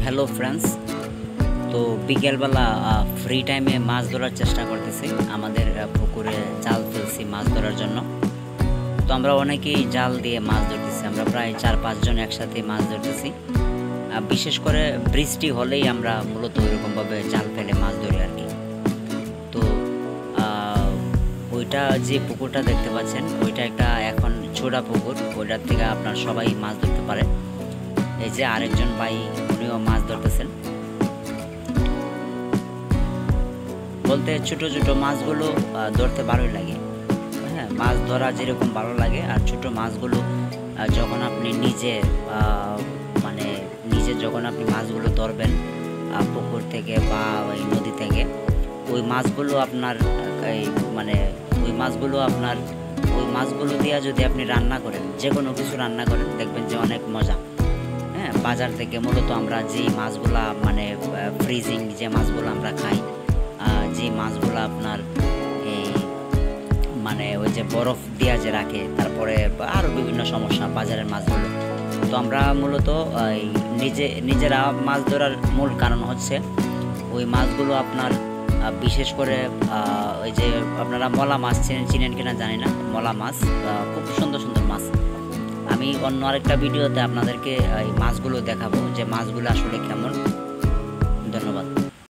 Hello friends. তো বিকেলবেলা free টাইমে মাছ ধরার চেষ্টা করতেছি। আমাদের পুকুরে জাল ফেলছি মাছ ধরার জন্য। তো আমরা অনেকেই জাল দিয়ে মাছ ধরতেছি, আমরা প্রায় 4-5 জন একসাথে মাছ ধরতেছি। বিশেষ করে বৃষ্টি হলেই আমরা মূলত ওইরকমভাবে জাল ফেলে মাছ ধরি আর কি। তো ওইটা যে পুকুরটা দেখতে পাচ্ছেন ওইটা একটা এখন ছোটা পুকুর, ওইটার থেকে আপনার সবাই মাছ ধরতে পারে। এই যে আরেকজন ভাই উনিও মাছ ধরতেছেন। বলতে ছোট ছোট মাছগুলো ধরতে ভালোই লাগে। হ্যাঁ, মাছ ধরা যেরকম ভালো লাগে, আর ছোট মাছগুলো যখন আপনি নিজে যখন আপনি মাছগুলো ধরবেন পুকুর থেকে বা ওই নদী থেকে, ওই মাছগুলো আপনার ওই মাছগুলো দিয়ে যদি আপনি রান্না করেন, যে কোনো কিছু রান্না করেন, দেখবেন যে অনেক মজা। হ্যাঁ, বাজার থেকে মূলত আমরা যেই মাছগুলা ফ্রিজিং যে মাছগুলো আমরা খাই, যে মাছগুলো আপনার এই ওই যে বরফ দিয়া যে রাখে, তারপরে আরও বিভিন্ন সমস্যা বাজারের মাছগুলো। তো আমরা মূলত নিজেরা মাছ ধরার মূল কারণ হচ্ছে ওই মাছগুলো আপনার বিশেষ করে ওই যে আপনারা মলা মাছ চিনেন কিনা জানি না। মলা মাছ খুব সুন্দর সুন্দর মাছ। আমি অন্য আরেকটা ভিডিওতে আপনাদেরকে এই মাছগুলো দেখাবো যে মাছগুলো আসলে কেমন।